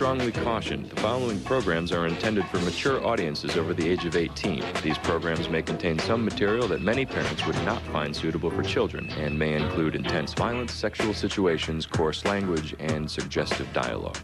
strongly caution, the following programs are intended for mature audiences over the age of 18. These programs may contain some material that many parents would not find suitable for children and may include intense violence, sexual situations, coarse language, and suggestive dialogue.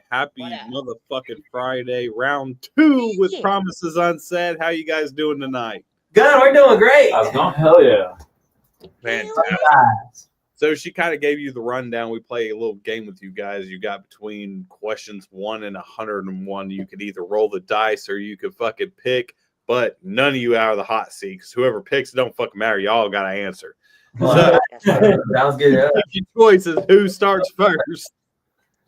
Happy motherfucking Friday, round 2 with Promises Unsaid. How you guys doing tonight? Good, we're doing great. How's it going? Hell yeah. Fantastic. So she kind of gave you the rundown. We play a little game with you guys. You got between questions 1 and 101. You could either roll the dice or you could fucking pick, but none of you out of the hot seat, because whoever picks, it don't fucking matter. Y'all got to answer. So, sounds good. Yeah. Your choice is who starts first.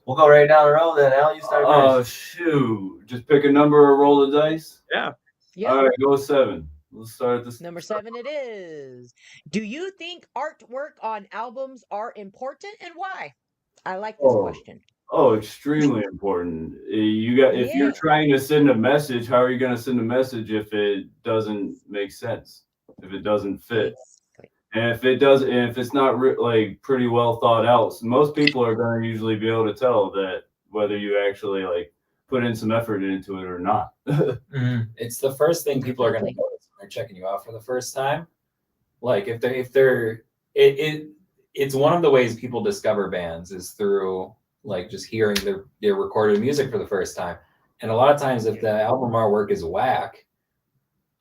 We'll go right down the road then. Al, you start first. Oh, shoot. Just pick a number or roll the dice? Yeah. All right, go 7. Let's start this. Number 7 it is. Do you think artwork on albums are important, and why? I like this question. Oh, extremely important. If you're trying to send a message, how are you going to send a message if it doesn't make sense? If it doesn't fit? And if it's not pretty well thought out, so most people are going to usually be able to tell that whether you actually put in some effort into it or not. It's the first thing people are going to notice when they're checking you out for the first time. It's one of the ways people discover bands is through just hearing their recorded music for the first time. And a lot of times, if the album artwork is whack,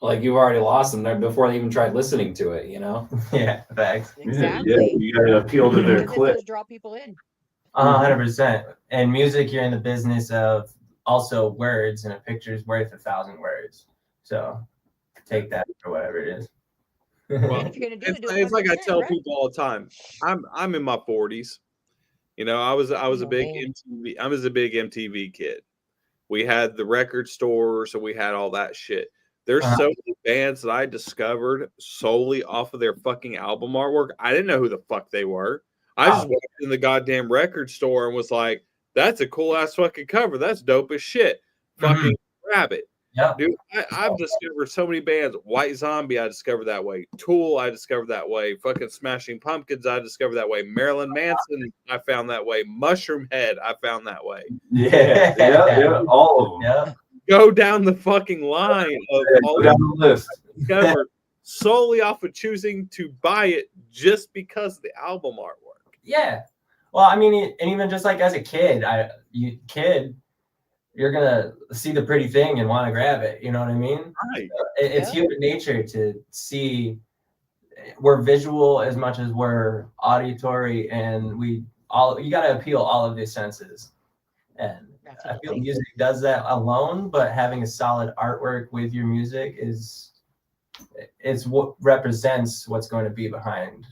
you've already lost them there before they even tried listening to it, you know? Yeah, facts. Exactly. Yeah, you gotta appeal to their clip. Draw people in. 100%. And music, you're in the business of also words, and a picture's worth 1,000 words. So take that for whatever it is. Well, if you're gonna it's like I tell people all the time. I'm in my 40s. You know, I was a big MTV. I was a big MTV kid. We had the record store, so we had all that shit. There's so many bands that I discovered solely off of their fucking album artwork. I didn't know who the fuck they were. I just walked in the goddamn record store and was like, that's a cool ass fucking cover. That's dope as shit. Fucking grab it. Yeah. Dude, I've discovered so many bands. White Zombie, I discovered that way. Tool, I discovered that way. Fucking Smashing Pumpkins, I discovered that way. Marilyn Manson, I found that way. Mushroom Head, I found that way. Yeah, all of them. Yeah. Go down the fucking line of all down the list. Discovered solely off of choosing to buy it just because of the album artwork. Yeah. Well, I mean, and even just as a kid, you're gonna see the pretty thing and want to grab it. You know what I mean? Right. It's human nature to see. We're visual as much as we're auditory, and you got to appeal all of these senses. And I feel music does that alone, but having a solid artwork with your music it's what represents what's going to be behind.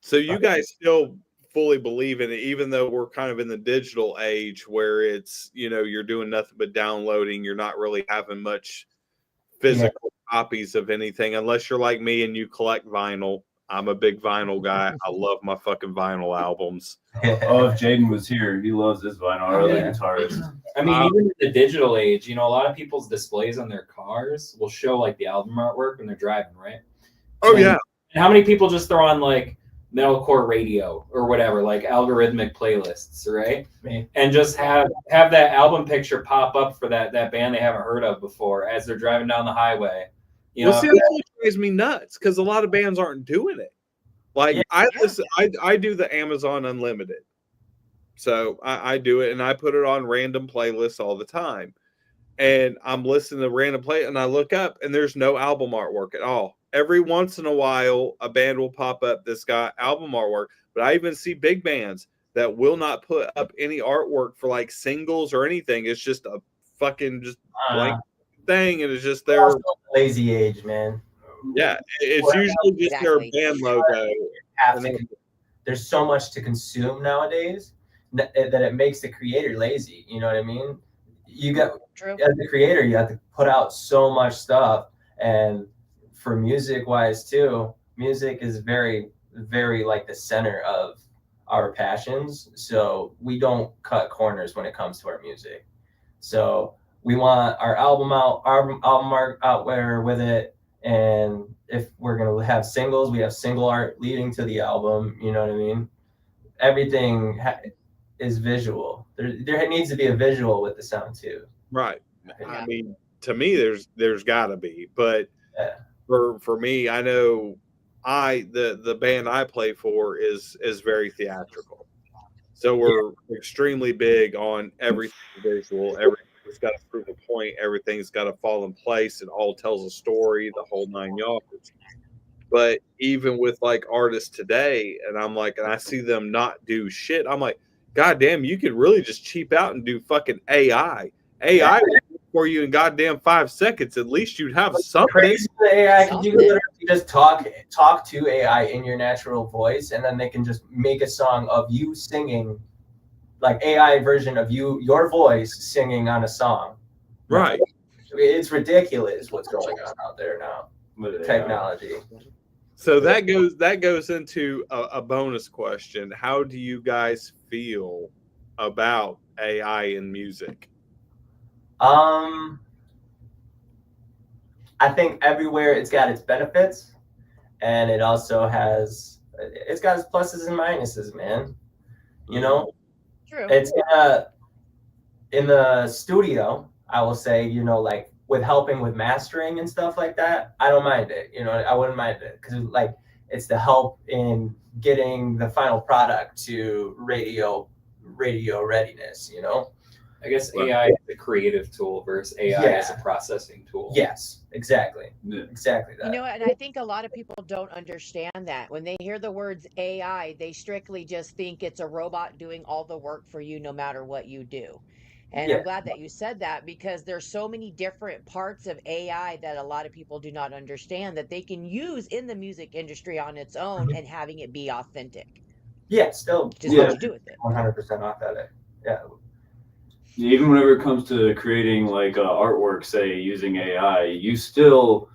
So you guys still fully believe in it, even though we're kind of in the digital age where it's, you're doing nothing but downloading. You're not really having much physical copies of anything unless you're like me and you collect vinyl. I'm a big vinyl guy. I love my fucking vinyl albums. Oh, if Jaden was here, he loves this vinyl. Our other guitarist. I mean, even in the digital age, a lot of people's displays on their cars will show like the album artwork when they're driving, right? Oh, yeah. And how many people just throw on like metalcore radio or whatever, like algorithmic playlists, right? Me. And just have that album picture pop up for that band they haven't heard of before as they're driving down the highway. See, that's what drives me nuts because a lot of bands aren't doing it. Like I do the Amazon Unlimited, so I do it and I put it on random playlists all the time, and I'm listening to random play and I look up and there's no album artwork at all. Every once in a while, a band will pop up that's got album artwork, but I even see big bands that will not put up any artwork for like singles or anything. It's just a fucking just blank thing, and it's just their lazy age, man. Yeah, it's usually just their band logo. There's so much to consume nowadays that it makes the creator lazy. You know what I mean? You got as the creator, you have to put out so much stuff, and for music wise too, music is very, very like the center of our passions. So we don't cut corners when it comes to our music. So we want our album art out there with it. And if we're going to have singles, we have single art leading to the album. You know what I mean? Everything is visual. There needs to be a visual with the sound too. Right. I mean, to me, there's gotta be, but for me, I know the band I play for is very theatrical. So we're extremely big on everything visual, everything's got to prove a point, everything's got to fall in place, it all tells a story, the whole 9 yards. But even with like artists today, and I see them not do shit, I'm like, God damn, you could really just cheap out and do fucking AI. AI would do for you in goddamn 5 seconds. At least you'd have something. Crazy AI, because you can literally just talk to AI in your natural voice, and then they can just make a song of you singing, like AI version of your voice singing on a song. Right. It's ridiculous what's going on out there now with technology. So that goes into a bonus question. How do you guys feel about AI in music? I think everywhere it's got its benefits, and it also has its pluses and minuses, man. You know, true. It's in the studio, I will say, like with helping with mastering and stuff like that, I don't mind it. I wouldn't mind it because like it's the help in getting the final product to radio readiness. I guess AI is a creative tool versus AI as a processing tool. Yes, exactly. Yeah. Exactly that. And I think a lot of people don't understand that. When they hear the words AI, they strictly just think it's a robot doing all the work for you no matter what you do. And I'm glad that you said that, because there's so many different parts of AI that a lot of people do not understand that they can use in the music industry on its own and having it be authentic. Yeah, still. Just what you do with it. 100% authentic. Yeah. Even whenever it comes to creating like artwork, say using AI, you still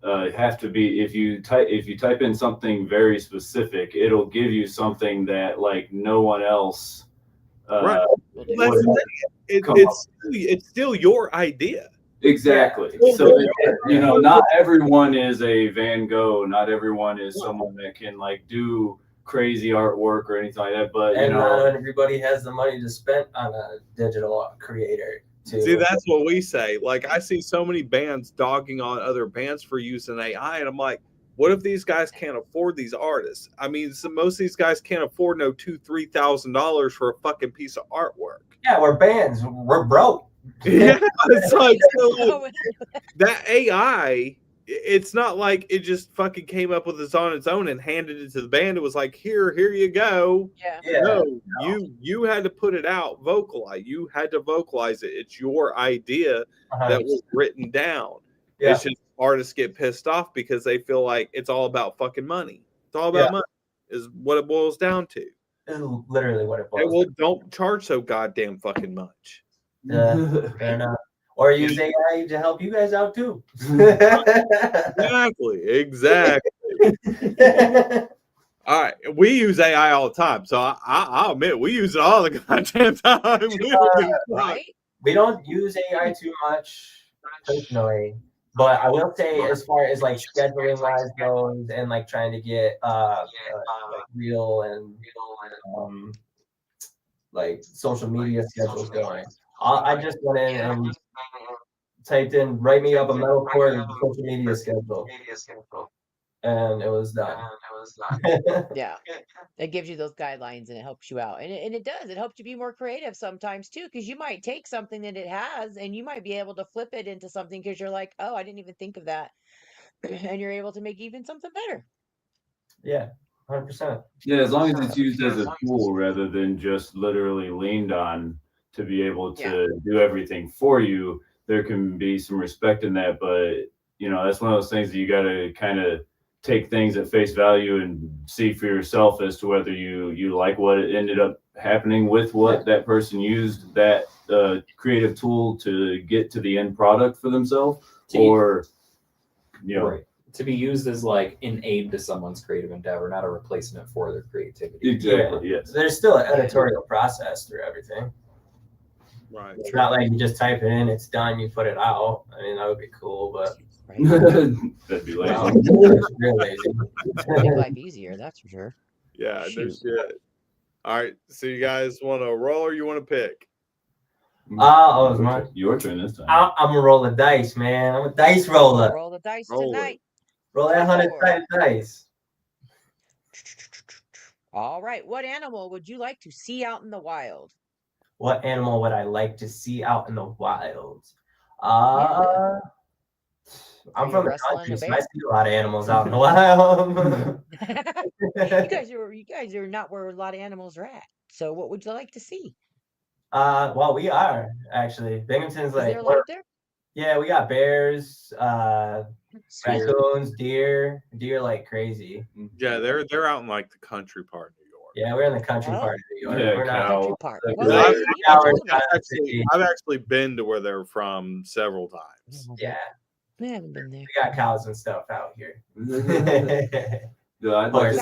have to be, if you type in something very specific, it'll give you something that like no one else. Right. It's still your idea. Exactly. So not everyone is a Van Gogh. Not everyone is someone that can like do crazy artwork or anything like that, but not everybody has the money to spend on a digital creator too. See, that's what we say. Like, I see so many bands dogging on other bands for using AI, and I'm like, what if these guys can't afford these artists? I mean, most of these guys can't afford no $2,000-$3,000 for a fucking piece of artwork. Yeah, we're bands. We're broke. Yeah, it's like, that AI. It's not like it just fucking came up with this on its own and handed it to the band. It was like, here you go. Yeah. No, you had to put it out, vocalize. You had to vocalize it. It's your idea that was written down. Yeah. It's just artists get pissed off because they feel like it's all about fucking money. It's all about money is what it boils down to. Is literally what it Hey, was. well, don't charge so goddamn fucking much. Fair enough. Or use AI to help you guys out too. Exactly. All right, we use AI all the time, so I'll admit we use it all the goddamn time. Right? We don't use AI too much personally, but I will say, as far as like scheduling wise goes, and like trying to get like real and like social media schedules going, I just went in and typed in "write me up a metalcore social media schedule," and it was done. Yeah. It gives you those guidelines and it helps you out. And it does. It helps you be more creative sometimes too, because you might take something that it has and you might be able to flip it into something because you're like, oh, I didn't even think of that. And you're able to make even something better. Yeah, 100%. Yeah, as long as it's used as a tool rather than just literally leaned on to be able to do everything for you, there can be some respect in that. But, you know, that's one of those things that you got to kind of take things at face value and see for yourself as to whether you like what it ended up happening with what that person used that creative tool to get to the end product for themselves, or, you know. Right. To be used as like an aid to someone's creative endeavor, not a replacement for their creativity. Exactly. Yes. There's still an editorial process through everything. Right. It's not like you just type it in, it's done, you put it out. I mean, that would be cool, but that'd be lazy. Real lazy. Make life easier, that's for sure. Yeah, no Shoot. shit. All right, so you guys want to roll or you want to pick? Oh, it's my your turn this time. I'm gonna roll the dice, man. I'm a dice roller. Roll the dice Roll tonight. Roll that 100-sided dice. All right. What animal would you like to see out in the wild? What animal would I like to see out in the wild? Yeah. I'm Are from you the wrestling country, a so bear? I see a lot of animals out in the wild. You guys are not where a lot of animals are at. So what would you like to see? Well, we are actually. Binghamton's Is like, there a lot there? yeah, we got bears, Sweet. raccoons, deer like crazy. Yeah, they're out in like the country part of New York. Yeah, we're in the country Oh. part of New York. Yeah, We're not Country part. Like, Well, like you need 3 to hours tell out them. of the city. I've actually been to where they're from several times. Yeah, I haven't been there. we got cows and stuff out here. Yeah, I'd like to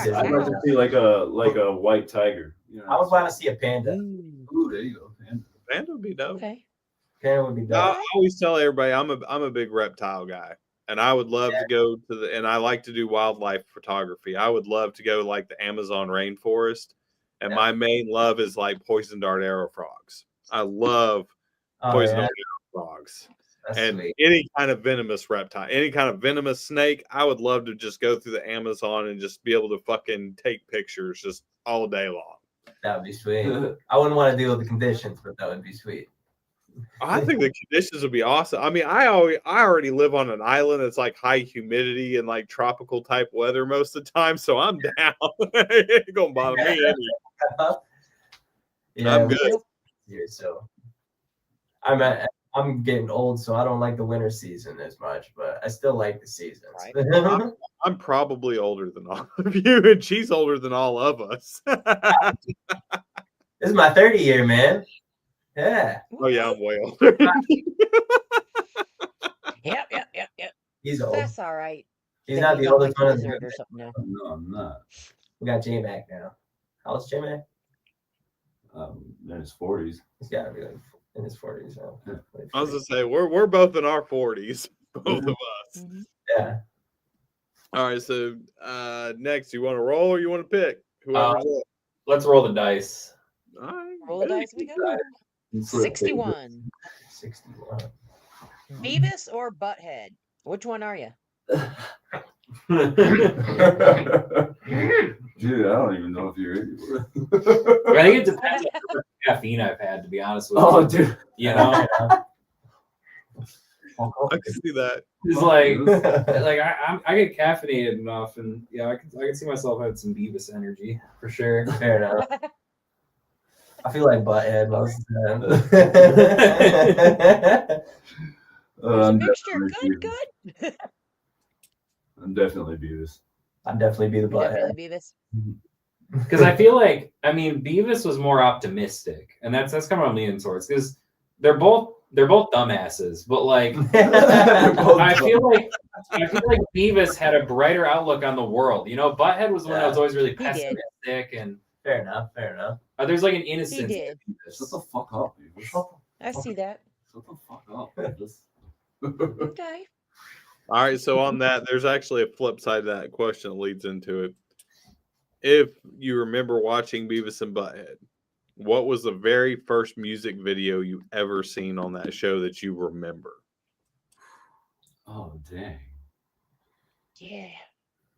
see like a white tiger. You know, I would want to see a panda. Ooh, there you go. Man. Panda would be dope. Okay. Panda would be dope. I always tell everybody I'm a big reptile guy, and I would love to go to and I like to do wildlife photography. I would love to go like the Amazon rainforest, and my main love is like poison dart arrow frogs. I love poison dart arrow frogs. That's and sweet. any kind of venomous reptile, any kind of venomous snake. I would love to just go through the Amazon and just be able to fucking take pictures just all day long. That would be sweet. I wouldn't want to deal with the conditions, but that would be sweet. I think the conditions would be awesome. I mean, I already live on an island that's like high humidity and like tropical type weather most of the time, so I'm down. It ain't gonna bother me any. Yeah, I'm good. Here, so I'm getting old, so I don't like the winter season as much, but I still like the seasons. Right. I'm probably older than all of you, and she's older than all of us. This is my 30 year, man. Yeah. Oh yeah, I'm way older. Yep. He's old. That's all right. He's Then not you the got, oldest like, one. lizard or something now. No, I'm not. We got J Mac now. How old's J Mac? In his 40s. He's got to be like in his 40s now. I was gonna say we're both in our 40s, both of us. Mhm. Yeah. All right, so next, you want to roll or you want to pick? Whoever's up. Let's roll the dice. All right, Roll the dice. We go. 61. 61. Beavis or Butthead? Which one are you? Dude, I don't even know if you're ready. I think it depends on how much caffeine I've had, to be honest with you. Oh, dude. You know, I can see that. it's like I get caffeinated enough, and yeah, I can see myself having some Beavis energy for sure. Fair enough. I feel like Butthead most of the time. There's a mixture. definitely Good. I'm definitely Beavis. I'd definitely be the You're Butthead. definitely Beavis. Because I feel like, I mean, Beavis was more optimistic, and that's kind of what I'm leaning towards. Because they're both dumbasses, but like I feel like Beavis had a brighter outlook on the world. You know, Butthead was the one that was always really pessimistic and. Fair enough. There's like an innocence. He did. Shut the fuck up, Beavis. I see that. Shut the fuck up, Beavis. Okay. All right, so on that, there's actually a flip side to that question that leads into it. If you remember watching Beavis and Butthead, what was the very first music video you ever seen on that show that you remember? Oh, dang. Yeah.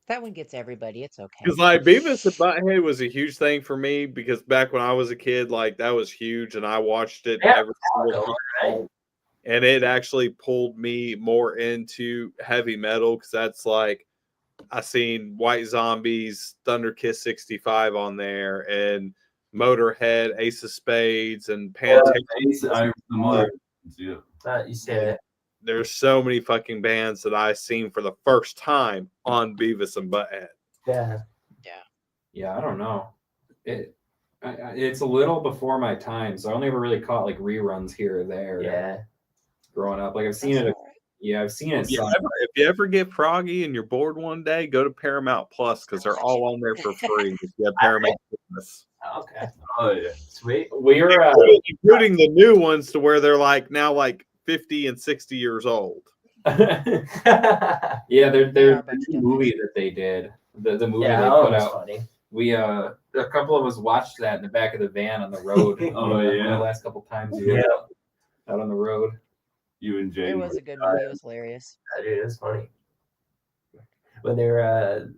That one gets everybody. It's okay. Because like Beavis and Butthead was a huge thing for me because back when I was a kid, like that was huge, and I watched it every single time. And it actually pulled me more into heavy metal because that's like I seen White Zombies, Thunder Kiss 65 on there, and Motorhead, Ace of Spades, and Pantera. You said it. There's so many fucking bands that I seen for the first time on Beavis and Butthead. Yeah. I don't know. It's a little before my time, so I only ever really caught like reruns here or there. Yeah. Growing up, like I've seen it. Yeah, I've seen it. If you ever get froggy and you're bored one day, go to Paramount Plus because they're all on there for free. If you have Paramount Plus. Okay. Oh yeah. Sweet. We're including the new ones to where they're like now like 50 and 60 years old. Yeah, they're the movie that they did. The movie they put out. Funny. We a couple of us watched that in the back of the van on the road. Oh yeah. The last couple times we were out on the road. You and Jay. It was a good movie. It was hilarious. That is funny. When they were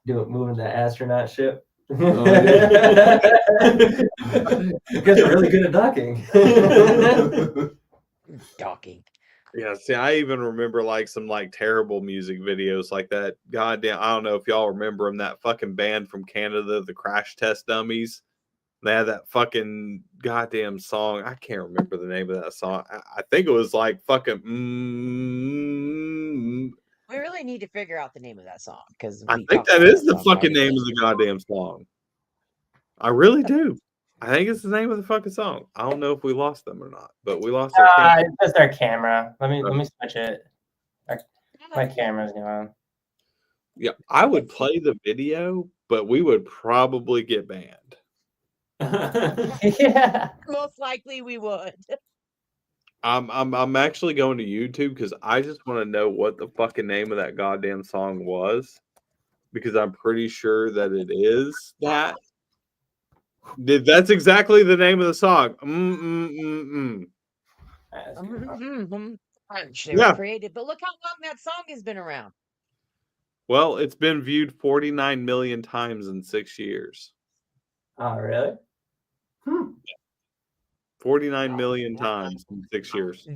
moving the astronaut ship. Oh, yeah. You guys are really good at docking. Docking. Yeah, see, I even remember like some like terrible music videos like that. Goddamn, I don't know if y'all remember them. That fucking band from Canada, the Crash Test Dummies. They had that fucking goddamn song. I can't remember the name of that song. I think it was like fucking. We really need to figure out the name of that song because I think that is the fucking name of the goddamn song. I really do. I think it's the name of the fucking song. I don't know if we lost them or not, but we lost our camera. It's just our camera. Let me switch it. My camera's going. Yeah, I would play the video, but we would probably get banned. Yeah. Most likely we would. I'm actually going to YouTube because I just want to know what the fucking name of that goddamn song was, because I'm pretty sure that it is that. That's exactly the name of the song. They were created, but look how long that song has been around. Well, it's been viewed 49 million times in 6 years. Oh, really? 49 million times in 6 years.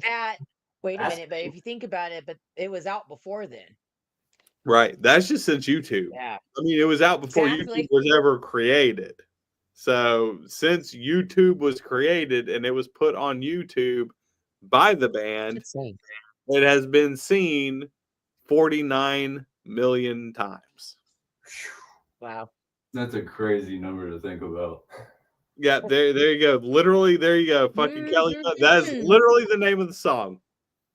Wait a minute, but if you think about it, but it was out before then. Right. That's just since YouTube. Yeah. I mean, it was out before YouTube was ever created. So since YouTube was created and it was put on YouTube by the band, it has been seen 49 million times. Wow. That's a crazy number to think about. Yeah, there you go. Literally, there you go. Fucking Kelly. That's literally the name of the song.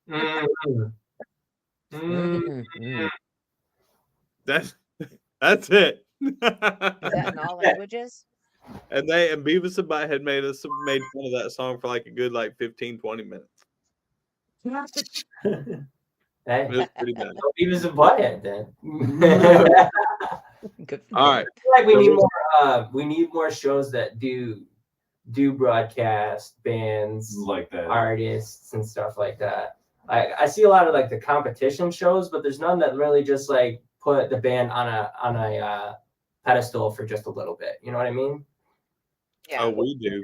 That's it. Is that in all languages? And Beavis and Butthead made fun of that song for like a good 15-20 minutes. Hey, it was pretty bad. Beavis and Butthead then. All right. I feel like we need more shows that do broadcast bands like that, artists and stuff like that. I see a lot of like the competition shows, but there's none that really just like put the band on a pedestal for just a little bit. You know what I mean? Yeah. Oh, we do.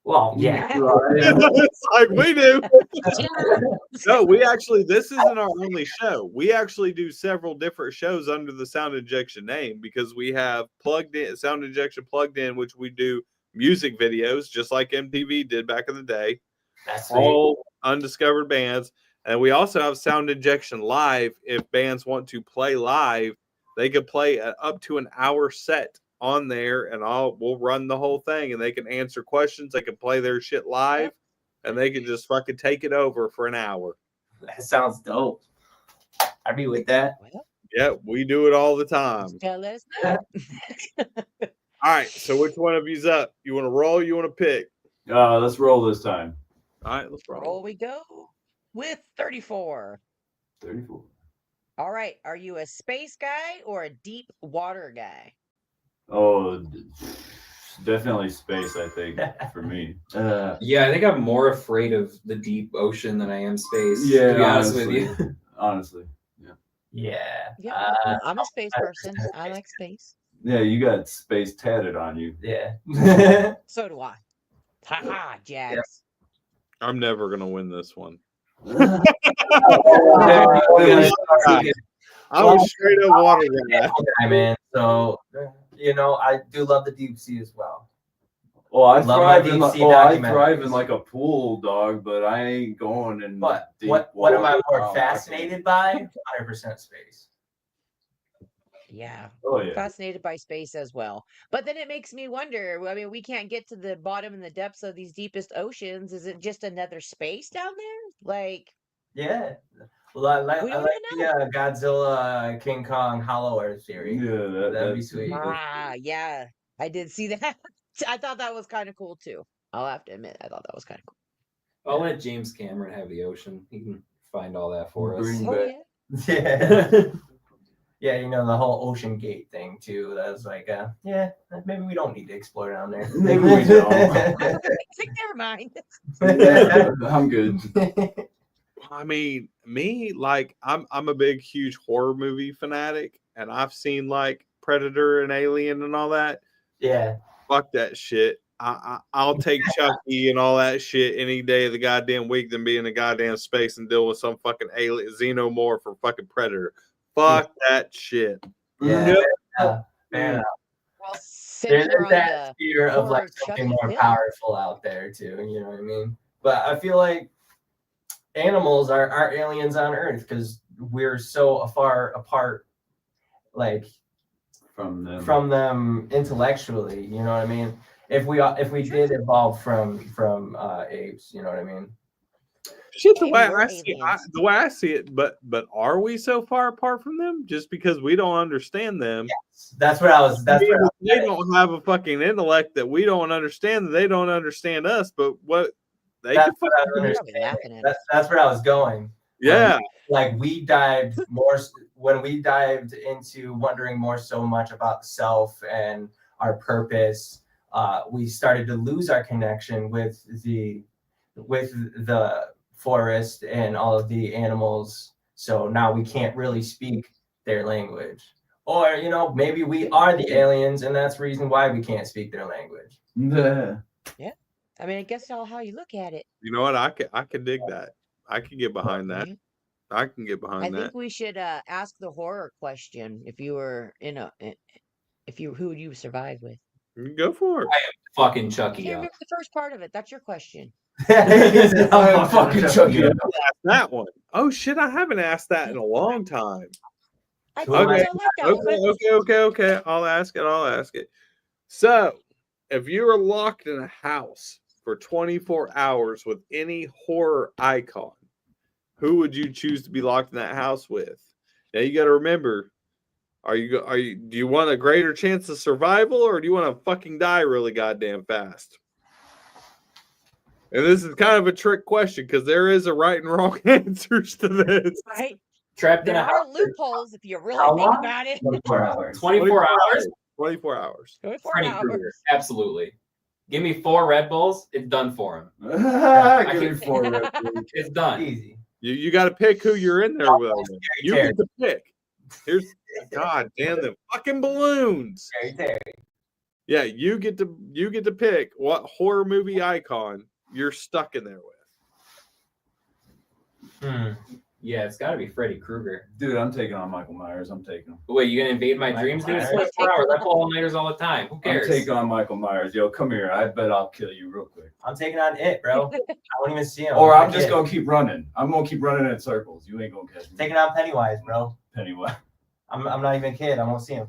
Well, yeah. It's like we do. No, we actually, this isn't our only show. We actually do several different shows under the Sound Injection name because we have Sound Injection Plugged In, which we do music videos, just like MTV did back in the day. That's all undiscovered bands. And we also have Sound Injection Live. If bands want to play live, they could play up to an hour set on there, and we'll run the whole thing, and they can answer questions. They can play their shit live, and they can just fucking take it over for an hour. That sounds dope. I'd be with that. Yeah, we do it all the time. Tell us know. All right, so which one of you's up? You want to roll? You want to pick? Let's roll this time. All right, let's roll. Roll we go with 34. 34. All right. Are you a space guy or a deep water guy? Oh, definitely space, I think, for me. Yeah, I think I'm more afraid of the deep ocean than I am space. Yeah, to be honest honestly. with you. Honestly. Yeah. Yeah, I'm a space person. I like space. Yeah, you got space tatted on you. Yeah. So do I. Ha ha, Jagz. I'm never gonna win this one. Oh, I was straight up water guy. man. So I do love the deep sea as well. Oh, I Love thrive my in deep sea I thrive documentaries. in like a pool, dog, but I ain't going in. But deep what am I water. more Oh, fascinated by? 100% space. Yeah. Oh yeah. Fascinated by space as well. But then it makes me wonder. I mean, we can't get to the bottom and the depths of these deepest oceans. Is it just another space down there? Like, Yeah. Well, I like we don't the Godzilla King Kong Hollow Earth theory. Yeah, That'd be sweet. yeah, I did see that. I thought that was kind of cool too. I'll have to admit, I thought that was kind of cool. I'll let James Cameron have the ocean. He can find all that for us. Bring Oh, back- yeah. Yeah. Yeah, the whole Ocean Gate thing too. That was like, yeah, maybe we don't need to explore down there. Maybe we don't. Never mind. I'm good. I mean, me, like, I'm a big, huge horror movie fanatic, and I've seen like Predator and Alien and all that. Yeah. Fuck that shit. I'll take Chucky and all that shit any day of the goddamn week than be in a goddamn space and deal with some fucking alien xenomorph or fucking Predator. Fuck that shit. Yeah. Nope. Man, Well, since there's we're on that the fear of like horror something Chucky more film. powerful out there too. You know what I mean? But I feel like animals are aliens on Earth because we're so far apart, like From them intellectually. You know what I mean? If we did evolve from apes, you know what I mean? Shit, the And way we're I see aliens. the way I see it, but are we so far apart from them just because we don't understand them? Yes. That's what I was. That's what I was They don't have a fucking intellect that we don't understand. That they don't understand us, but what they That's can what I fucking was Probably laughing at us. That's where I was going. yeah. Like we dived more when we dived into wondering more so much about self and our purpose. We started to lose our connection with the forest and all of the animals. So now we can't really speak their language. Or maybe we are the aliens, and that's the reason why we can't speak their language. Yeah. I mean, I guess how you look at it. You know what? I could dig that. I can get behind that. Right? I can get I behind that. think we should ask the horror question. If you were who would you survive with? Go for it. Fucking I Chucky can't up. remember the first part of it. That's your question. I'm fucking Chucky. Ask that one. Oh shit! I haven't asked that in a long time. I Okay. told you I like that one. Okay. I'll ask it. So, if you were locked in a house for 24 hours with any horror icon, who would you choose to be locked in that house with? Now you got to remember, do you want a greater chance of survival, or do you want to fucking die really goddamn fast? And this is kind of a trick question because there is a right and wrong answers to this. Right? Trapped in There a are house. loopholes if you really How think long? about it. 24 hours. 24 hours. 24 hours. 24 Freddy hours. Krueger. Absolutely. Give me 4 Red Bulls. It's done for him. Give me 4 Red Bulls. It's done. Easy. You got to pick who you're in there with. You Terry. get to pick. Here's God damn the fucking balloons. Terry. Yeah, you get to pick what horror movie icon you're stuck in there with. Yeah, it's got to be Freddy Krueger. Dude, I'm taking on Michael Myers. I'm taking him. But wait, you gonna invade my Michael dreams, dude? It's Myers. 24 hours. I pull all nighters all the time. Who I'm cares? taking on Michael Myers. Yo, come here. I bet I'll kill you real quick. I'm taking on it, bro. I won't even see him. Or I'm Like just it. gonna keep running. I'm gonna keep running in circles. You ain't gonna catch me. Taking on Pennywise, bro. Pennywise. I'm not even a kid. I won't see him.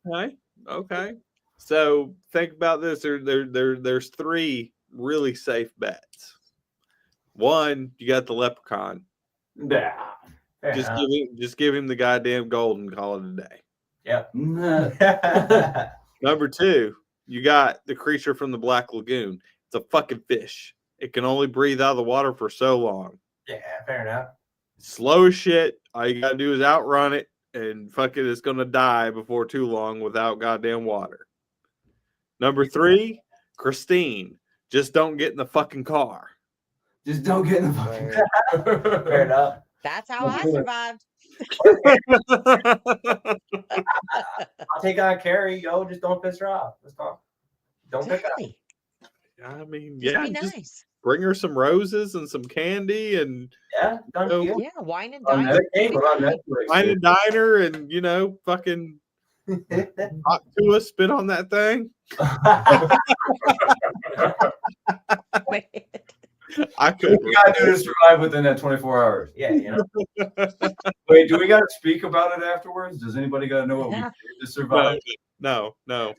Right? Okay. So think about this. There's three really safe bets. One, you got the leprechaun. Nah. Just give him the goddamn gold and call it a day. Yep. Number two, you got the creature from the Black Lagoon. It's a fucking fish. It can only breathe out of the water for so long. Yeah, fair enough. Slow as shit. All you gotta do is outrun it, and fuck it, it's gonna die before too long without goddamn water. Number three, Christine. Just don't get in the fucking car. Just don't get in the fucking car. Fair enough. That's how I survived. I'll take on Carrie, yo. Just don't piss her off. Let's talk. Don't pick up. Exactly. I mean, Just yeah, be just nice. bring her some roses and some candy and Yeah, done Oh, deal. Yeah, wine and On dine. Netflix. find a diner and fucking talk to us, spit on that thing. Wait. I could. We gotta do to survive within that 24 hours. Yeah, you know. Wait, do we gotta speak about it afterwards? Does anybody gotta know what we did to survive? No. You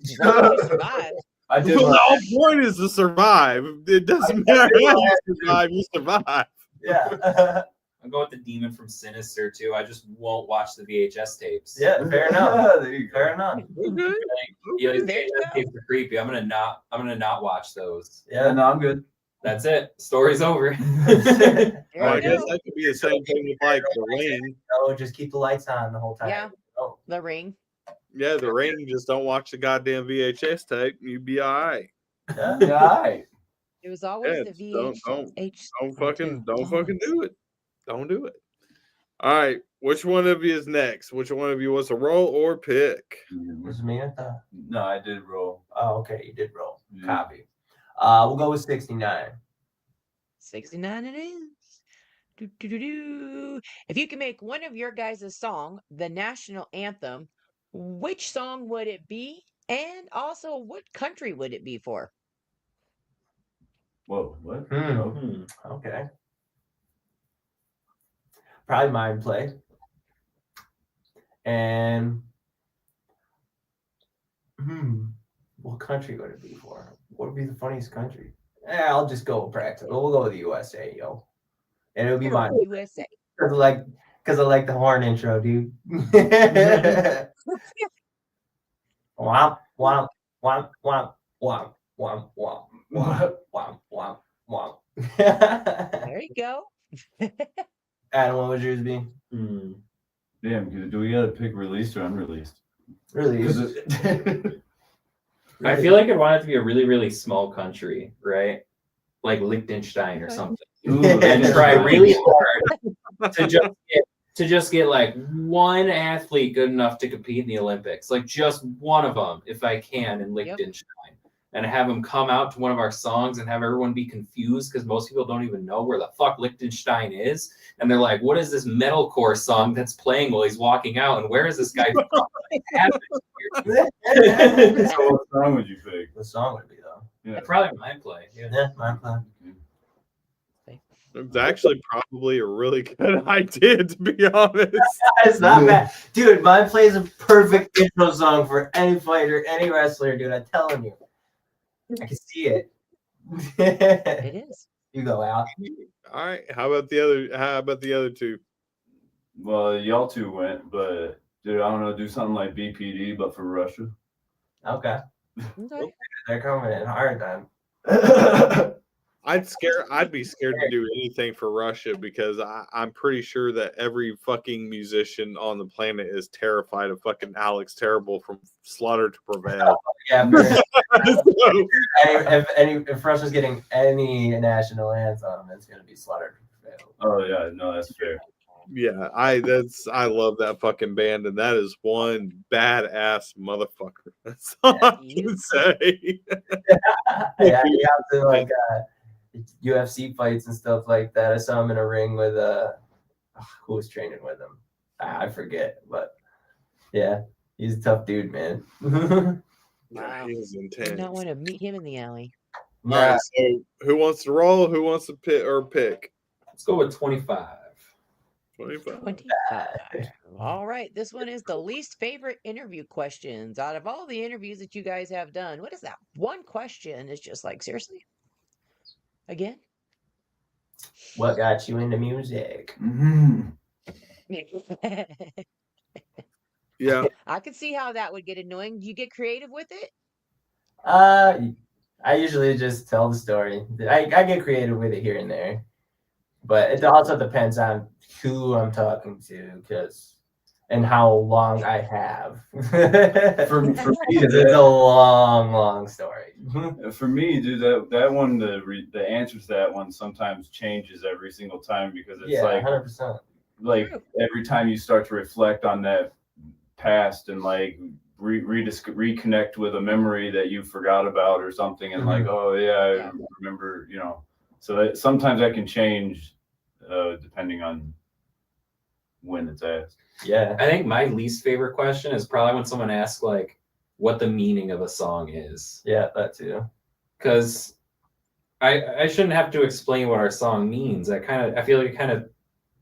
survived. I did. Well, the whole point is to survive. It doesn't matter how you survive. You survive. Yeah. I'll go with the demon from Sinister too. I just won't watch the VHS tapes. Yeah, fair enough. There you go. Fair enough. Okay. Yeah, these There you VHS go. tapes are creepy. I'm gonna not watch those. Yeah, no, I'm good. That's it. Story's over. There Well, I you guess go. that could be the same thing with like the ring. Oh, just keep the lights on the whole time. Yeah. Oh, The Ring. Yeah, the ring. Just don't watch the goddamn VHS tape. You'd be all right. yeah. Yeah, all right. It was always Yeah, the don't- VH. Don't fucking do it. Don't do it. All right. Which one of you is next? Which one of you wants to roll or pick? Was it me? I thought. No, I did roll. Oh, okay. You did roll. Yeah. Copy. We'll go with 69. 69 it is. Do. If you can make one of your guys' song the national anthem, which song would it be? And also, what country would it be for? Whoa, what? Okay. Probably Mind Play. And what country would it be for? What would be the funniest country? I'll just go practical. We'll go with the USA, yo. And it'll be mine. USA. Because I like the horn intro, dude. Womp, womp, womp, womp, womp, womp, womp, womp, womp, womp, womp. There you go. Adam, what would yours be? Damn, do we gotta pick released or unreleased? Really? 'Cause I feel like I want it to be a really, really small country, right? Like Liechtenstein or something. Ooh, And that's try nice. really hard to just get like one athlete good enough to compete in the Olympics, like just one of them, if I can, in Liechtenstein, and have them come out to one of our songs and have everyone be confused because most people don't even know where the fuck Liechtenstein is, and they're like, "What is this metalcore song that's playing while he's walking out? And where is this guy from?" So what song would you pick? The song would be though. Yeah. Probably Mind Play. Yeah. Yeah, Mind Play. It's actually probably a really good idea, to be honest. It's not bad. Dude, Mind Play is a perfect intro song for any fighter, any wrestler, dude. I'm telling you. I can see it. It is. You go, Al. All right. How about the other two? Well, y'all two went, but dude, I don't know, do something like BPD, but for Russia. Okay. Okay. They're coming in hard then. I'd be scared to do anything for Russia because I'm pretty sure that every fucking musician on the planet is terrified of fucking Alex Terrible from Slaughter to Prevail. Yeah, if Russia's getting any national anthem, it's gonna be Slaughter. Oh yeah, no, that's fair. Yeah, I love that fucking band, and that is one badass motherfucker. That's all I can say. Yeah, you have to like UFC fights and stuff like that. I saw him in a ring with who was training with him? I forget, but yeah, he's a tough dude, man. Wow, he's I intense. do not want to meet him in the alley. All right, so who wants to roll? Who wants to pick? Let's go with 25. 25. 25. All right. This one is the least favorite interview questions out of all the interviews that you guys have done. What is that? One question is just like, seriously? Again? What got you into music? Yeah. I could see how that would get annoying. Do you get creative with it? I usually just tell the story. I get creative with it here and there, but it also depends on who I'm talking to, and how long I have. For me, Because it's a long story. For me, dude, that one, the answer to that one sometimes changes every single time because it's like 100%. Like every time you start to reflect on that past and like reconnect with a memory that you forgot about or something, and like, oh yeah, I remember, so that sometimes that can change depending on when it's asked. Yeah. I think my least favorite question is probably when someone asks like what the meaning of a song is. Yeah, that too. Because I shouldn't have to explain what our song means. I feel like it kind of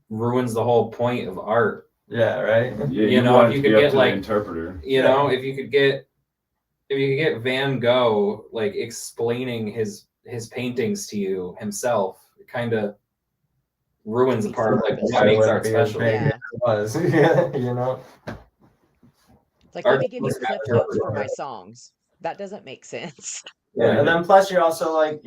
ruins the whole point of art. Yeah, right. Yeah, if you could get like the interpreter. If you could get Van Gogh like explaining his paintings to you himself, it kind of ruins a part of like what makes art special. Yeah. Was, It's like, let me give you clip notes for my songs. That doesn't make sense. Yeah, and then plus you're also like,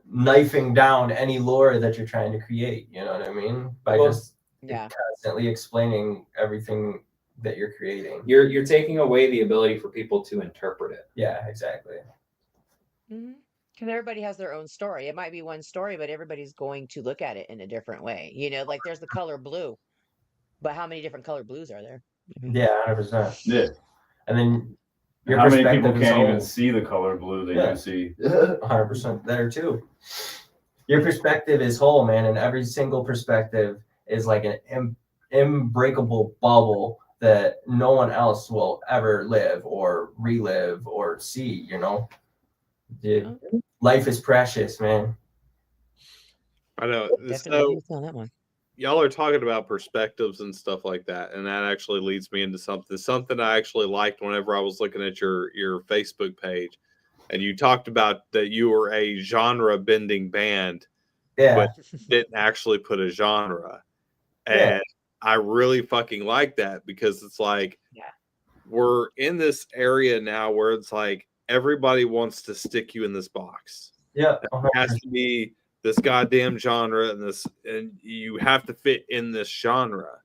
knifing down any lore that you're trying to create. You know what I mean? By just constantly explaining everything that you're creating. You're taking away the ability for people to interpret it. Yeah, exactly. Because everybody has their own story. It might be one story, but everybody's going to look at it in a different way. Like there's the color blue, but how many different color blues are there? Yeah, 100%. Yeah. And then how many people can't even see the color blue that you see? 100% there too. Your perspective is whole, man, and every single perspective is like an unbreakable bubble that no one else will ever live or relive or see. Dude, life is precious, man. I know. Definitely on that one. Y'all are talking about perspectives and stuff like that, and that actually leads me into something I actually liked whenever I was looking at your Facebook page, and you talked about that you were a genre bending band, but didn't actually put a genre, and I really fucking like that because it's like we're in this area now where it's like everybody wants to stick you in this box. Yeah, it has to be this goddamn genre and you have to fit in this genre.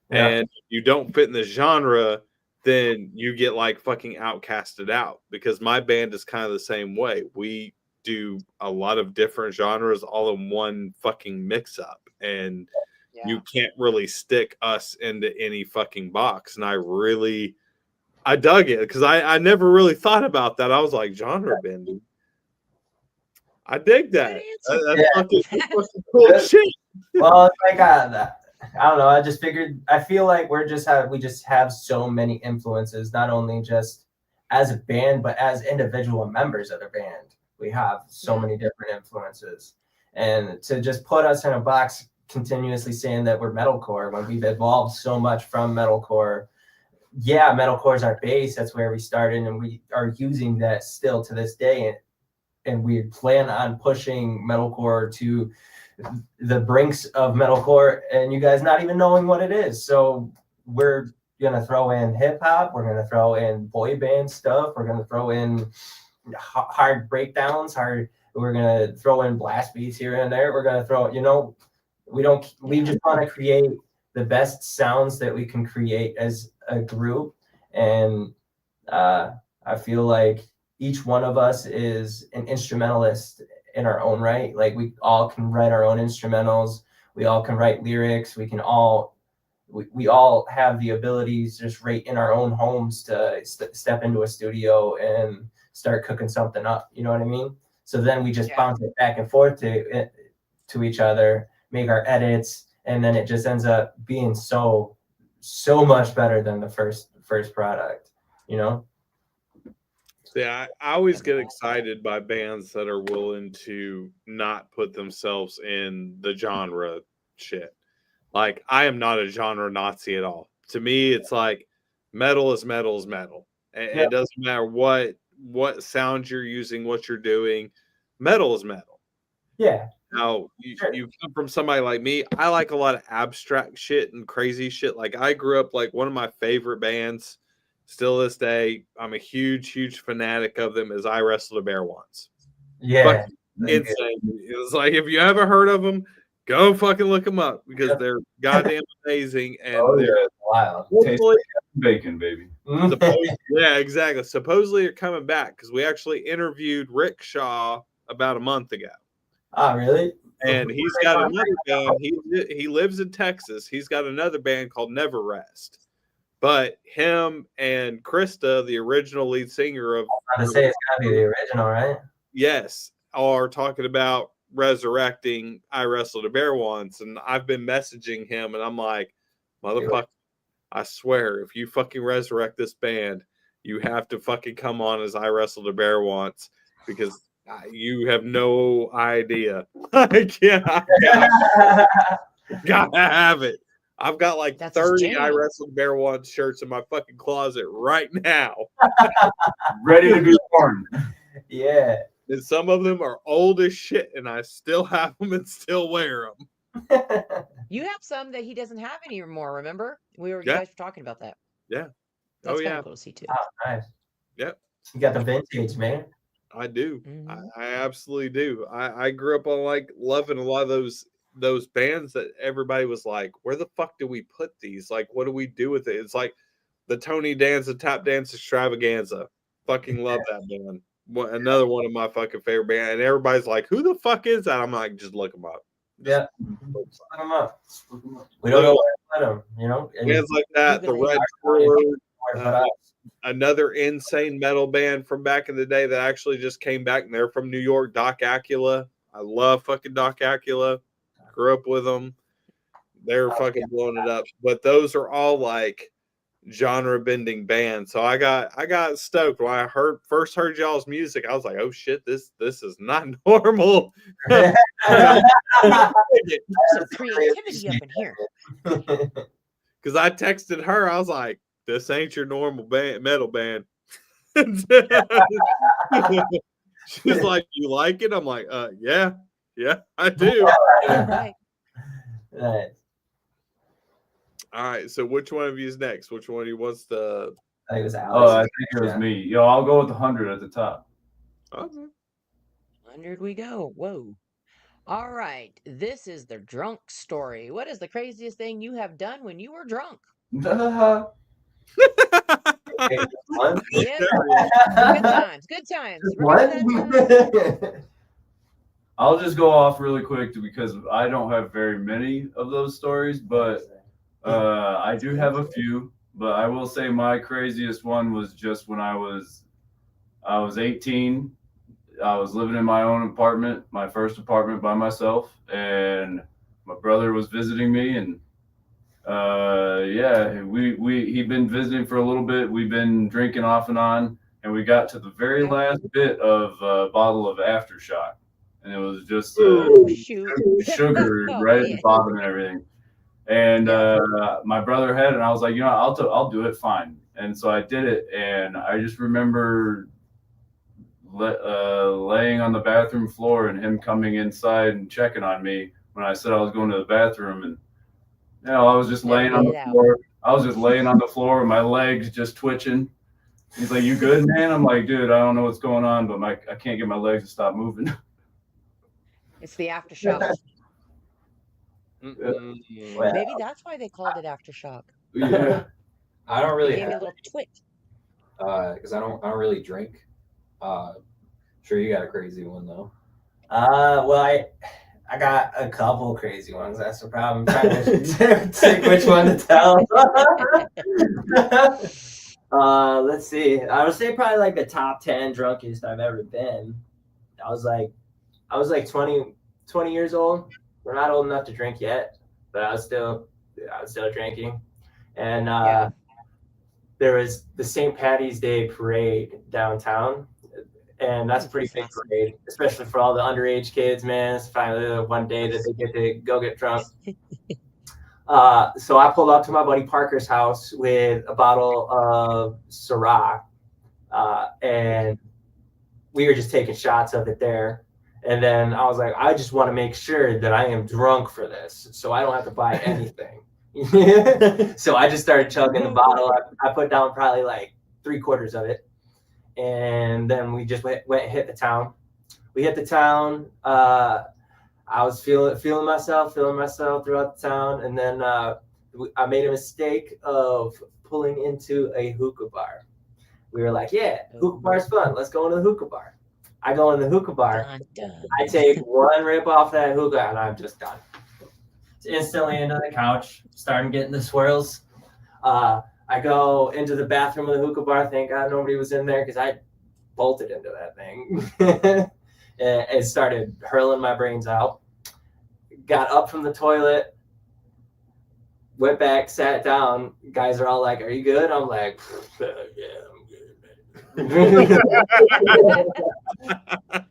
Yeah. And if you don't fit in the genre, then you get like fucking outcasted out, because my band is kind of the same way. We do a lot of different genres all in one fucking mix up, and you can't really stick us into any fucking box. And I dug it because I never really thought about that. I was like, genre bending. I dig that. That's fucking cool shit. Well, it's like I don't know. I just figured. I feel like we just have so many influences, not only just as a band, but as individual members of the band. We have so many different influences, and to just put us in a box continuously saying that we're metalcore when we've evolved so much from metalcore. Yeah, metalcore is our base. That's where we started, and we are using that still to this day. And we plan on pushing metalcore to the brinks of metalcore, and you guys not even knowing what it is. So we're gonna throw in hip hop. We're gonna throw in boy band stuff. We're gonna throw in hard breakdowns. We're gonna throw in blast beats here and there. We're gonna throw. We just want to create the best sounds that we can create as a group, and I feel like each one of us is an instrumentalist in our own right. Like we all can write our own instrumentals. We all can write lyrics. We all have the abilities just right in our own homes to step into a studio and start cooking something up. You know what I mean? So then we just bounce it back and forth to each other, make our edits, and then it just ends up being so much better than the first product, Yeah, I always get excited by bands that are willing to not put themselves in the genre shit. Like, I am not a genre Nazi at all. To me, it's like metal is metal is metal. It doesn't matter what sounds you're using, what you're doing. Metal is metal. Yeah. Now, you come from somebody like me. I like a lot of abstract shit and crazy shit. Like, I grew up, like, one of my favorite bands, still this day, I'm a huge fanatic of them, is I Wrestled a Bear Once. Yeah. Insane. It was like, if you haven't heard of them, go fucking look them up because they're goddamn amazing. And they're wild. Bacon, baby. Yeah, exactly. Supposedly they're coming back because we actually interviewed Rick Shaw about a month ago. Oh, really? And he's got another band. He lives in Texas. He's got another band called Never Rest. But him and Krista, the original lead singer of, I was about to say it's gotta be the original, right? Yes, are talking about resurrecting I Wrestled a Bear Once. And I've been messaging him and I'm like, motherfucker, I swear, if you fucking resurrect this band, you have to fucking come on as I Wrestled a Bear Once because you have no idea. I gotta have it. I've got like 30 I Wrestled a Bear Once shirts in my fucking closet right now. Ready to be worn. Yeah. And some of them are old as shit, and I still have them and still wear them. You have some that he doesn't have anymore, remember? You guys were talking about that. Yeah. That's kind of cool to see too. Oh, nice. Yep. You got the vintage, man. I do. Mm-hmm. I absolutely do. I grew up on like loving a lot of those bands that everybody was like, where the fuck do we put these? Like, what do we do with it? It's like the Tony Danza Tap Dance Extravaganza. Fucking love that band. Another one of my fucking favorite bands. And everybody's like, who the fuck is that? I'm like, just look them up. Yeah. Look them up. We don't know where to put them, you know? Bands like that, the Red Chord, another insane metal band from back in the day that actually just came back, and they're from New York, Doc Acula. I love fucking Doc Acula. Grew up with them. They're fucking blowing it up. But those are all like genre bending bands. So I got stoked when I first heard y'all's music. I was like, oh shit, this is not normal. There's some creativity up in here. Because I texted her, I was like, this ain't your normal metal band. She's like, you like it? I'm like, yeah, I do. Nice. All right, so which one of you is next? Which one of you wants the? I think it was Alex. Oh, I think it was me. Yo, I'll go with the 100 at the top. Okay. 100 we go. Whoa. All right. This is the drunk story. What is the craziest thing you have done when you were drunk? Yeah. Good times. What? I'll just go off really quick because I don't have very many of those stories, but I do have a few. But I will say my craziest one was just when I was 18. I was living in my own apartment, my first apartment by myself, and my brother was visiting me, and he'd been visiting for a little bit. We've been drinking off and on, and we got to the very last bit of a bottle of Aftershock, and it was just sugar right at the bottom and everything. And my brother had it, and I was like, you know, I'll do it, fine. And so I did it, and I just remember laying on the bathroom floor and him coming inside and checking on me when I said I was going to the bathroom, and you know, I was just laying on the floor. I was just laying on the floor with my legs just twitching. He's like, "You good, man?" I'm like, "Dude, I don't know what's going on, but I can't get my legs to stop moving." It's the aftershock. Well, maybe that's why they called it Aftershock. Yeah. I don't really have a little twit. Because I don't really drink. Sure, you got a crazy one though. Well, I got a couple crazy ones. That's the problem. I'm trying to pick which one to tell. Let's see. I would say probably like the top 10 drunkest I've ever been. I was like 20 years old. We're not old enough to drink yet, but I was still drinking. And there was the St. Patty's Day parade downtown, And that's a pretty big parade, especially for all the underage kids, man. It's finally the one day that they get to go get drunk. So I pulled up to my buddy Parker's house with a bottle of Syrah, and we were just taking shots of it there. And then I was like, I just want to make sure that I am drunk for this, so I don't have to buy anything. So I just started chugging the bottle. I put down probably like 3/4 of it. And then we just went and hit the town. We hit the town. I was feeling myself throughout the town. And then I made a mistake of pulling into a hookah bar. We were like, yeah, hookah bar's fun. Let's go into the hookah bar. I go in the hookah bar. Dun. I take one rip off that hookah, and I'm just done. It's instantly into the couch, starting getting the swirls. I go into the bathroom of the hookah bar. Thank God nobody was in there because I bolted into that thing and started hurling my brains out. Got up from the toilet, went back, sat down. Guys are all like, "Are you good?" I'm like, "Yeah, I'm good, man."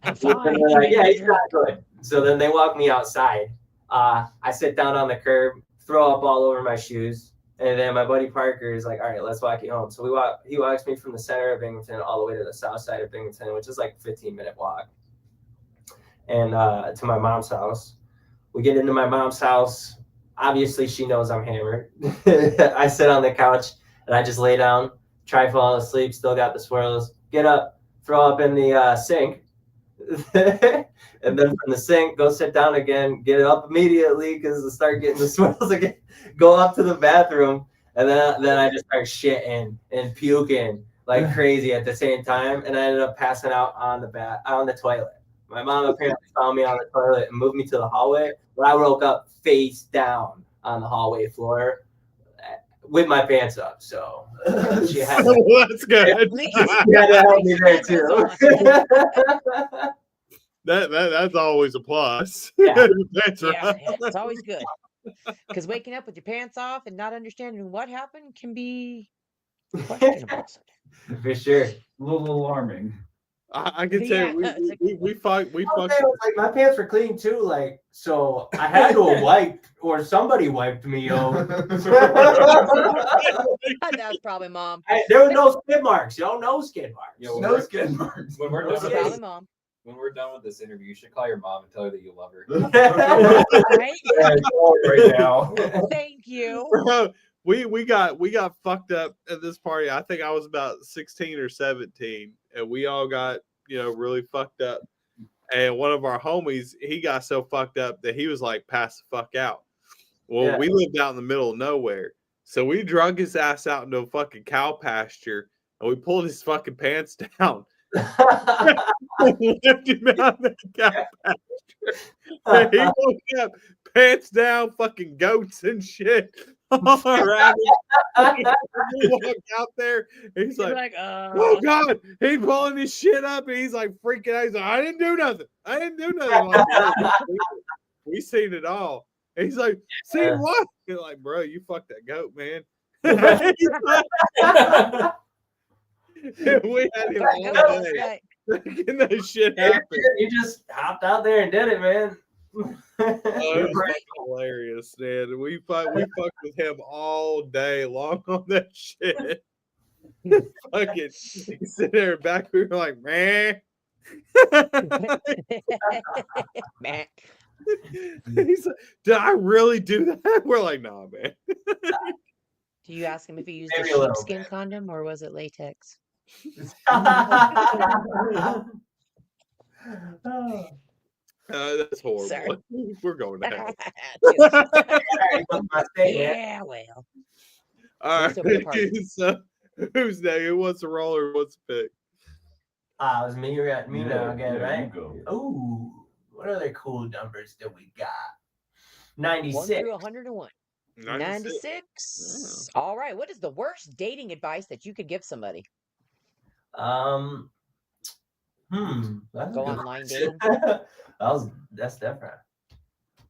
I'm fine. And they're like, "Yeah, he's not good." So then they walk me outside. I sit down on the curb, throw up all over my shoes. And then my buddy Parker is like, all right, let's walk you home. So he walks me from the center of Binghamton all the way to the south side of Binghamton, which is like a 15-minute walk. And to my mom's house. We get into my mom's house. Obviously, she knows I'm hammered. I sit on the couch and I just lay down, try falling asleep, still got the swirls. Get up, throw up in the sink. And then from the sink, go sit down again, get up immediately because I start getting the swirls again. Go up to the bathroom, and then I just start shitting and puking like crazy at the same time, and I ended up passing out on the toilet. My mom apparently found me on the toilet and moved me to the hallway, but I woke up face down on the hallway floor with my pants up. So she had to, that's good. She had to help me there too. That's always a plus. Yeah, That's right. Yeah, it's always good. Because waking up with your pants off and not understanding what happened can be questionable. For sure. A little alarming. I can tell you, we fucked. Like my pants were clean too, like so I had to have wiped or somebody wiped me, yo. That's probably mom. There were no skid marks, yo. No skid marks. Yo, No skid marks. When we're done with Probably this, mom. when we're done with this interview, you should call your mom and tell her that you love her. Right? Right now. Thank you. Bro, we got fucked up at this party. I think I was about 16 or 17, and we all got really fucked up. And one of our homies, he got so fucked up that he was like passed the fuck out. Well, we lived out in the middle of nowhere, so we drug his ass out into a fucking cow pasture, and we pulled his fucking pants down. We left him out in the cow pasture. And he woke up, pants down, fucking goats and shit. All around him. He walked out there, and he's like, "Oh God!" He's pulling his shit up, and he's like freaking out. He's like, "I didn't do nothing. I didn't do nothing." Like, we seen it all. And he's like, "See what?" You're like, "Bro, you fucked that goat, man." We had him all day making that shit happen. You just hopped out there and did it, man. It was hilarious, man. We fucked with him all day long on that shit. Fucking sit there back, we were like, man. Man. He's like, did I really do that? We're like, nah, man. Do you ask him if he used Maybe a a little sheepskin condom or was it latex? That's horrible. Sorry. We're going to hell. Yeah, well. All right. So, who's next? Who wants to roll or what's to pick? It was me now again, right? Go. Ooh, what other cool numbers do we got? 96. 1 through 101. 96. Yeah. All right. What is the worst dating advice that you could give somebody? Go online dating. That's different.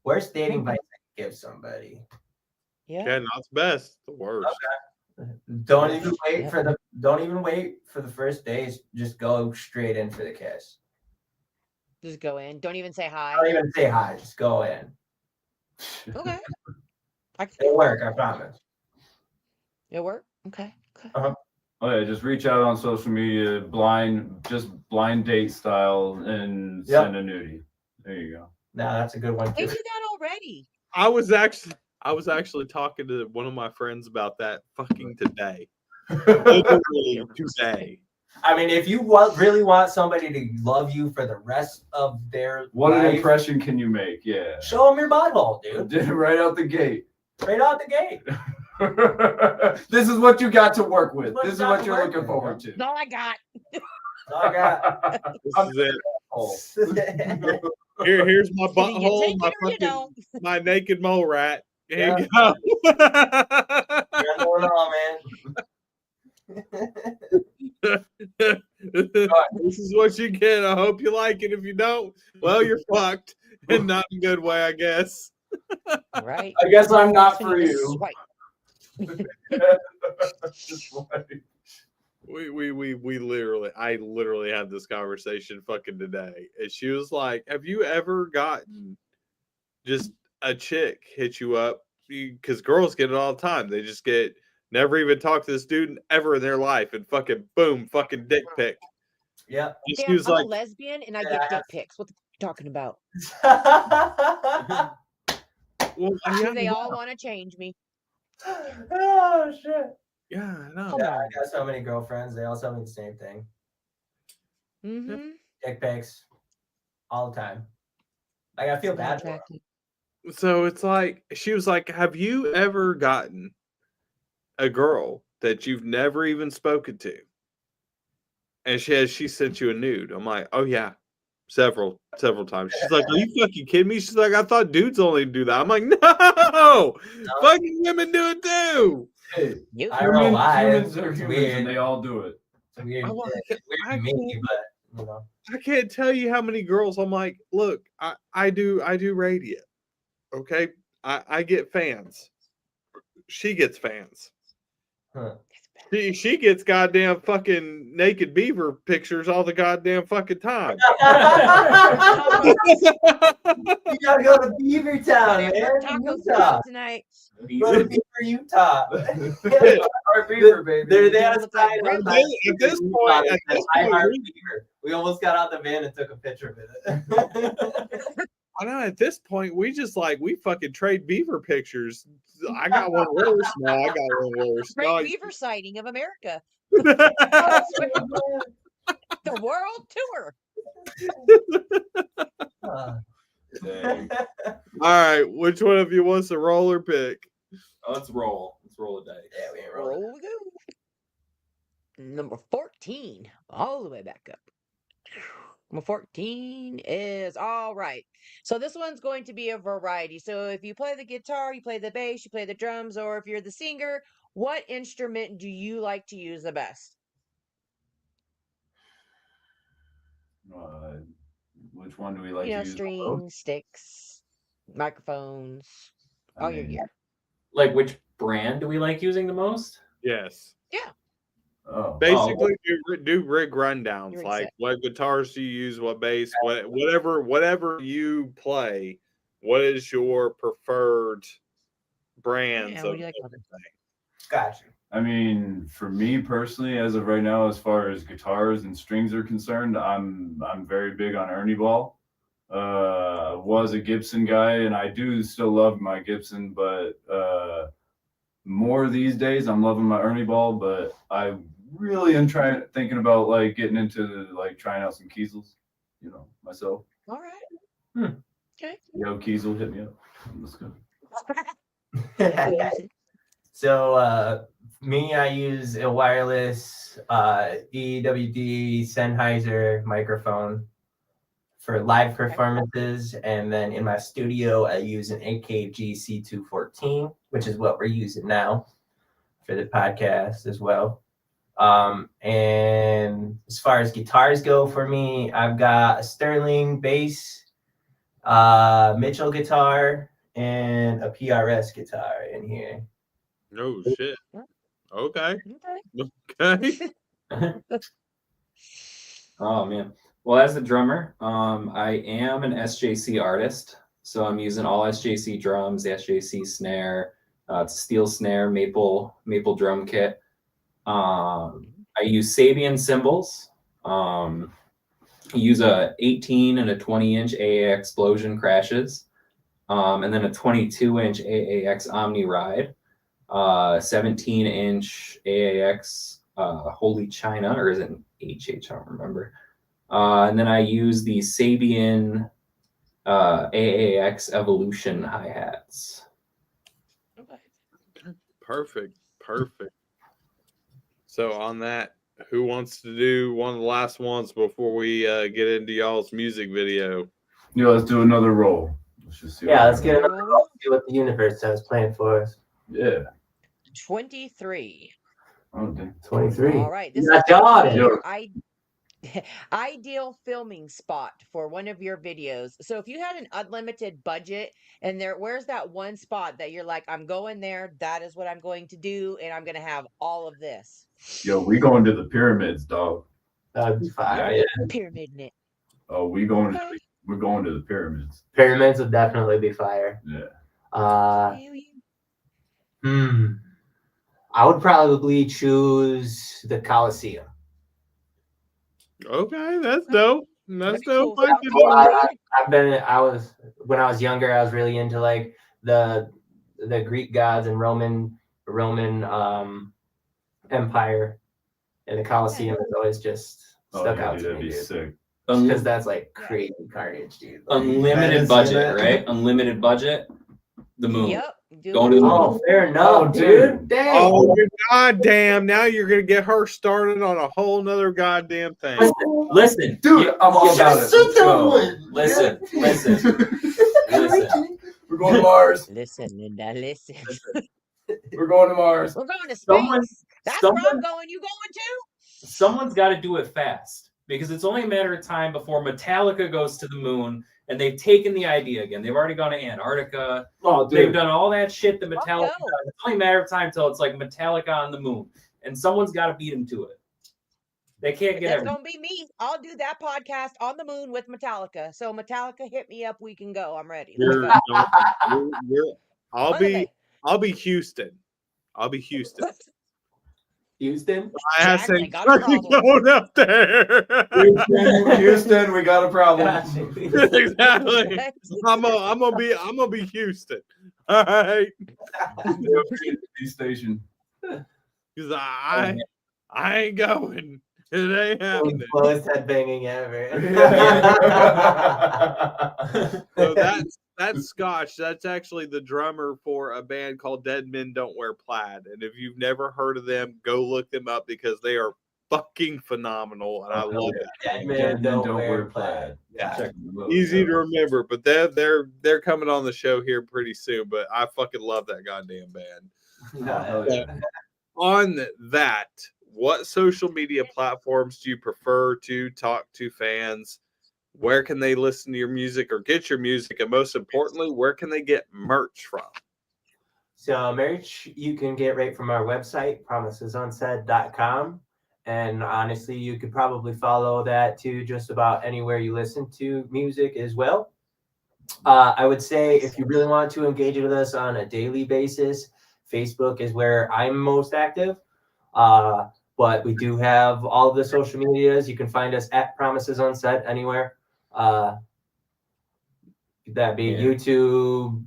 Worst dating advice I could give somebody. Yeah. Okay, not the best, the worst. Don't even wait for the first days. Just go straight in for the kiss. Just go in. Don't even say hi. Don't even say hi. Just go in. Okay. It'll work. I promise. It'll work. Okay. Uh-huh. Oh yeah, just reach out on social media, blind date style, and send a nudie. There you go. No, that's a good one They too. do that already. I was actually talking to one of my friends about that fucking today. Literally today. I mean, if you really want somebody to love you for the rest of their What life, an impression can you make? Yeah. show them your butthole, dude. Right out the gate. Right out the gate. This is what you got to work with. This This is what you're looking forward to. That's all I got. That's all I got. This is it. Here's my butthole, my naked mole rat. Here you go. You're going on, man. This is what you get. I hope you like it. If you don't, well, you're fucked. And not in a good way, I guess. Right. I guess I'm not for you. I literally had this conversation fucking today. And she was like, have you ever gotten just a chick hit you up? Because girls get it all the time. They just never even talk to this dude ever in their life and fucking boom, fucking dick pic. Yeah. Damn, I'm a lesbian and I get dick pics. What the f you talking about? Well, They all want to change me. Oh shit. Yeah, I know. Yeah, I got so many girlfriends. They all tell me the same thing. Mm-hmm. Dick pics, all the time. Like, I feel bad for them. So it's like, she was like, have you ever gotten a girl that you've never even spoken to? And she sent you a nude. I'm like, oh yeah, several times. She's like, are you fucking kidding me? She's like, I thought dudes only do that. I'm like, no. Fucking women do it too. Hey, I don't know why. Humans are humans and they all do it. It's weird. Weird to me, but you know. I can't tell you how many girls I'm like, look, I do radio. Okay. I get fans. She gets fans. Huh. She gets goddamn fucking naked beaver pictures all the goddamn fucking time. You gotta go to Beaver Town, man. Tacos tonight. Go to Beaver, Utah. Our beaver, baby. They had a sign At this point, we almost got out the van and took a picture of it. I know at this point we just we fucking trade beaver pictures. I got one worse. No, I got one worse. Great beaver sighting of America. The world tour. All right, which one of you wants to roll or pick? Let's roll. Let's roll a dice. Yeah, we ain't Roll rolling. we go. Number 14, all the way back up. Number 14 is all right. So this one's going to be a variety. So if you play the guitar, you play the bass, you play the drums, or if you're the singer, what instrument do you like to use the best? Which one do we like to use? Strings, sticks, microphones, all your gear. Like, which brand do we like using the most? Yes. Yeah. Oh. Basically, do rig rundowns. Rig Like, set. what guitars do you use? What bass? Whatever you play. What is your preferred brands Yeah, of what do you like? everything? Gotcha. I mean, for me personally, as of right now, as far as guitars and strings are concerned, I'm very big on Ernie Ball. Was a Gibson guy, and I do still love my Gibson, but more these days I'm loving my Ernie Ball. But I really am thinking about getting into trying out some Kiesels, myself. All right. Okay. Yo, Kiesel, hit me up. Let's go. So me, I use a wireless EWD Sennheiser microphone for live performances, and then in my studio I use an AKG C214, which is what we're using now for the podcast as well. And as far as guitars go for me, I've got a Sterling bass, Mitchell guitar, and a PRS guitar in here. No shit. Okay. Okay. Oh man. Well, as a drummer, I am an SJC artist, so I'm using all SJC drums, the SJC snare, it's a steel snare, maple drum kit. I use Sabian cymbals. I use a 18 and a 20-inch AA Explosion crashes, and then a 22-inch AAX Omni Ride, 17-inch AAX Holy China, or is it an HH? I don't remember. And then I use the Sabian AAX Evolution hi-hats. Perfect. So on that, who wants to do one of the last ones before we get into y'all's music video? Yeah, let's do another roll. Let's just see. Let's get another roll, see what the universe has planned for us. Yeah. 23. Okay. 23. All right. This Not is gonna be Jordan. your ideal filming spot for one of your videos. So if you had an unlimited budget and where's that one spot that you're like, I'm going there, that is what I'm going to do, and I'm gonna have all of this. Yo, we going to the pyramids, dog. That'd be fire. Yeah. Pyramid knit. Oh, we're going to the pyramids. Pyramids would definitely be fire. Yeah. I would probably choose the Colosseum. Okay, that's dope. That's dope. Cool. When I was younger, I was really into like the Greek gods and Roman Empire, and the Colosseum has always just stuck out to me. That'd be sick. Because that's like crazy carnage, dude. Like, Unlimited budget, right? Unlimited budget. The moon. Yep. Going to the moon. Oh, fair enough, dude. Dang. Oh, goddamn. Now you're going to get her started on a whole nother goddamn thing. Listen. Dude, I'm all about it. Let's go. Listen. We're going to Mars. Listen, Linda, listen. We're going to Mars. We're going to space. That's where I'm going. You going too? Someone's got to do it fast, because it's only a matter of time before Metallica goes to the moon, and they've taken the idea again. They've already gone to Antarctica. Oh, dude. They've done all that shit that Metallica does. It's only a matter of time till it's like Metallica on the moon, and someone's got to beat them to it. They can't get it. It's going to be me. I'll do that podcast on the moon with Metallica. So Metallica, hit me up. We can go. I'm ready. I'll be Houston. I'll be Houston. Houston? I have Exactly, said got a problem. going up there. Houston, we got a problem. Exactly. I'm gonna be Houston. All right. Station. Because I ain't going. It ain't happening. Slowest headbanging ever. So that's Scotch. That's actually the drummer for a band called Dead Men Don't Wear Plaid. And if you've never heard of them, go look them up because they are fucking phenomenal. And I love it. Dead Men Don't Wear Plaid. Yeah. Easy to remember, but they're coming on the show here pretty soon. But I fucking love that goddamn band. On that, what social media platforms do you prefer to talk to fans? Where can they listen to your music or get your music? And most importantly, where can they get merch from? So merch you can get right from our website, promisesunsaid.com. And honestly, you could probably follow that to just about anywhere you listen to music as well. I would say if you really want to engage with us on a daily basis, Facebook is where I'm most active. But we do have all of the social medias. You can find us at Promises Unsaid anywhere. That be YouTube,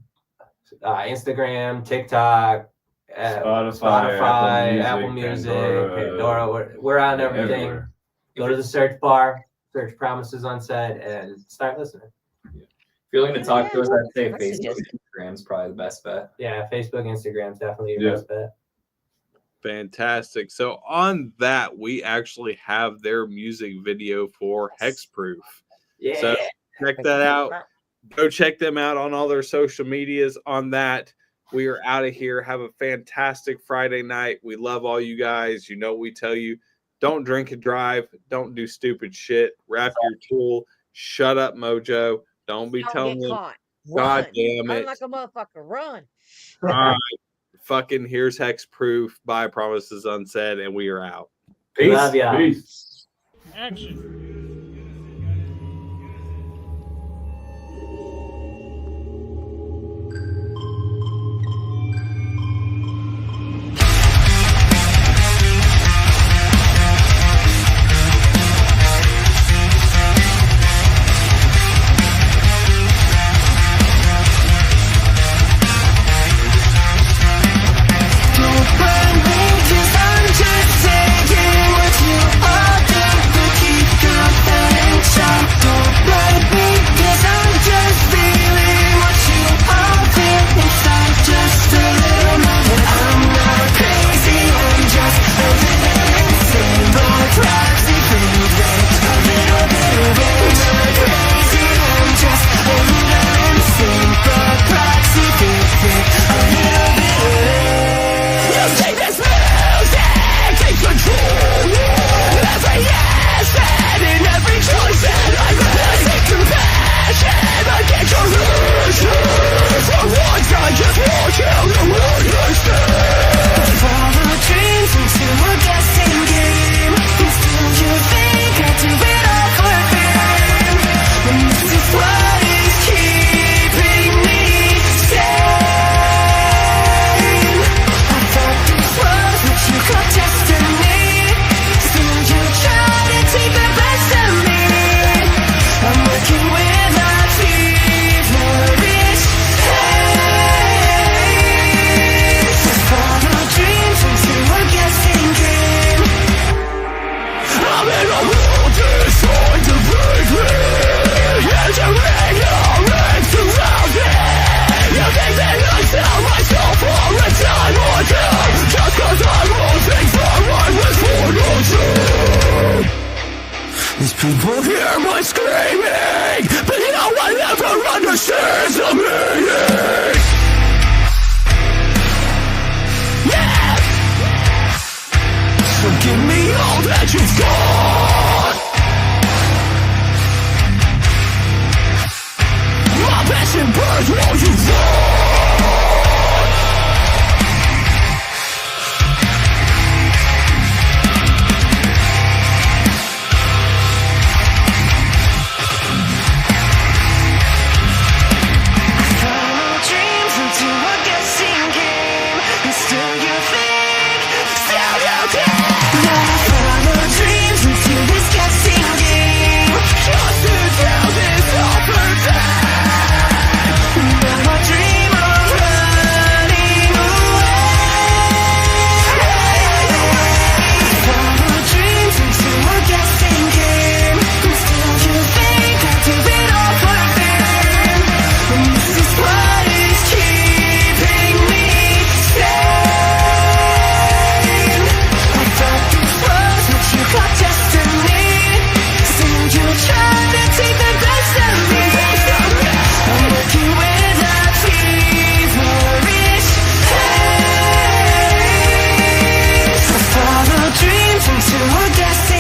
Instagram, TikTok, Spotify, Apple Music, Pandora. We're on everything. Everywhere. Go to the search bar, search Promises Unsaid, and start listening. If you're looking to talk to us, I'd say Facebook, Instagram is probably the best bet. Yeah, Facebook, Instagram is definitely your best bet. Fantastic. So on that, we actually have their music video for Hexproof. Yeah. So check that out. Go check them out on all their social medias. On that, we are out of here. Have a fantastic Friday night. We love all you guys. You know, we tell you, don't drink and drive. Don't do stupid shit. Wrap your tool. Shut up, Mojo. Don't be telling them. God damn it. I'm like a motherfucker. Run. All right. fucking here's Hex Proof by Promises Unsaid, and we are out. Peace. Love ya. Peace. Action. These people hear my screaming, but no one ever understands the meaning. Yeah! So give me all that you've got. My passion burns while you run. Into a guess